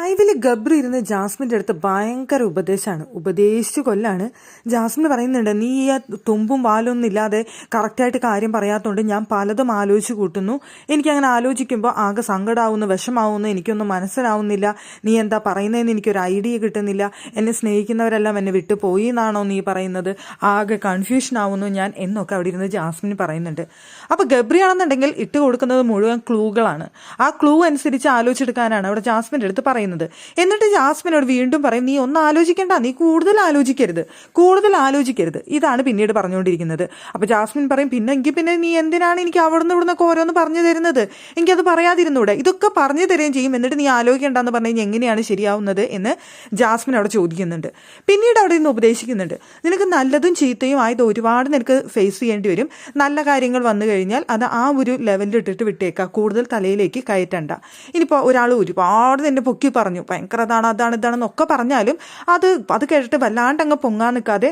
ലൈവില് ഗബ്രി ഇരുന്ന് ജാസ്മിന്റെ അടുത്ത് ഭയങ്കര ഉപദേശമാണ്, ഉപദേശിച്ചു കൊല്ലാണ്. ജാസ്മിൻ പറയുന്നുണ്ട്, നീ ഈ തുമ്പും വാലൊന്നും ഇല്ലാതെ കറക്റ്റായിട്ട് കാര്യം പറയാത്തതുകൊണ്ട് ഞാൻ പലതും ആലോചിച്ച് കൂട്ടുന്നു. എനിക്കങ്ങനെ ആലോചിക്കുമ്പോൾ ആകെ സങ്കടമാവുന്നു, വിഷമാവുന്നു, എനിക്കൊന്നും മനസ്സിലാവുന്നില്ല. നീ എന്താ പറയുന്നതെന്ന് എനിക്കൊരു ഐഡിയ കിട്ടുന്നില്ല. എന്നെ സ്നേഹിക്കുന്നവരെല്ലാം എന്നെ വിട്ടു പോയി എന്നാണോ നീ പറയുന്നത്? ആകെ കൺഫ്യൂഷൻ ആവുന്നു ഞാൻ എന്നൊക്കെ അവിടെ ഇരുന്ന് ജാസ്മിൻ പറയുന്നുണ്ട്. അപ്പോൾ ഗബ്രി ആണെന്നുണ്ടെങ്കിൽ ഇട്ട് കൊടുക്കുന്നത് മുഴുവൻ ക്ലൂകളാണ്. ആ ക്ലൂ അനുസരിച്ച് ആലോചിച്ചെടുക്കാനാണ് അവിടെ ജാസ്മിൻ്റെ അടുത്ത് പറയുന്നത്. എന്നിട്ട് ജാസ്മിനോട് വീണ്ടും പറയും, നീ ഒന്നും ആലോചിക്കേണ്ട, നീ കൂടുതൽ ആലോചിക്കരുത്. ഇതാണ് പിന്നീട് പറഞ്ഞുകൊണ്ടിരിക്കുന്നത്. അപ്പോൾ ജാസ്മിൻ പറയും, പിന്നെ നീ എന്തിനാണ് എനിക്ക് അവിടുന്ന് ഇവിടുന്നൊക്കെ ഓരോന്ന് പറഞ്ഞു തരുന്നത്? എനിക്കത് പറയാതിരുന്നൂടെ? ഇതൊക്കെ പറഞ്ഞു തരുകയും ചെയ്യും, എന്നിട്ട് നീ ആലോചിക്കേണ്ടെന്ന് പറഞ്ഞു കഴിഞ്ഞാൽ എങ്ങനെയാണ് ശരിയാവുന്നത് എന്ന് ജാസ്മിൻ അവിടെ ചോദിക്കുന്നുണ്ട്. പിന്നീട് അവിടെ നിന്ന് ഉപദേശിക്കുന്നുണ്ട്, നിനക്ക് നല്ലതും ചീത്തയും ആയത് ഒരുപാട് നിനക്ക് ഫേസ് ചെയ്യേണ്ടി വരും. നല്ല കാര്യങ്ങൾ വന്നു കഴിഞ്ഞാൽ അത് ആ ഒരു ലെവലിൽ ഇട്ടിട്ട് വിട്ടേക്കാം, കൂടുതൽ തലയിലേക്ക് കയറ്റണ്ട. ഇനിയിപ്പോൾ ഒരാൾ ഒരുപാട് തന്നെ പൊക്കി പറഞ്ഞു, ഭയങ്കര ഇതാണെന്നൊക്കെ പറഞ്ഞാലും അത് കേട്ടിട്ട് വല്ലാണ്ട് അങ്ങ് പൊങ്ങാൻ നിൽക്കാതെ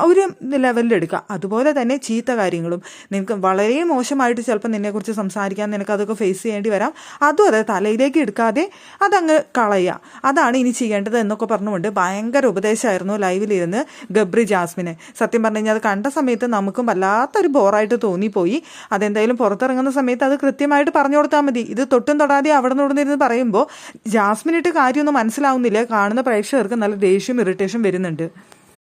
ഒരു ലെവലിലെടുക്കുക. അതുപോലെ തന്നെ ചീത്ത കാര്യങ്ങളും നിനക്ക് വളരെ മോശമായിട്ട് ചിലപ്പോൾ നിന്നെക്കുറിച്ച് സംസാരിക്കാൻ നിനക്ക് അതൊക്കെ ഫേസ് ചെയ്യേണ്ടി വരാം, അതും അതെ തലയിലേക്ക് എടുക്കാതെ അതങ്ങ് കളയുക, അതാണ് ഇനി ചെയ്യേണ്ടത് എന്നൊക്കെ പറഞ്ഞുകൊണ്ട് ഭയങ്കര ഉപദേശമായിരുന്നു ലൈവിലിരുന്ന് ഗബ്രി ജാസ്മിനെ. സത്യം പറഞ്ഞു കഴിഞ്ഞാൽ അത് കണ്ട സമയത്ത് നമുക്കും വല്ലാത്തൊരു ബോറായിട്ട് തോന്നിപ്പോയി. അതെന്തായാലും പുറത്തിറങ്ങുന്ന സമയത്ത് അത് കൃത്യമായിട്ട് പറഞ്ഞു കൊടുത്താൽ മതി. ഇത് തൊട്ടും തൊടാതെ അവിടെ നിന്നിരുന്ന് പറയുമ്പോൾ ജാസ്മിനിട്ട് കാര്യമൊന്നും മനസ്സിലാവുന്നില്ല. കാണുന്ന പ്രേക്ഷകർക്ക് നല്ല ദേഷ്യം ഇറിറ്റേഷൻ വരുന്നുണ്ട്.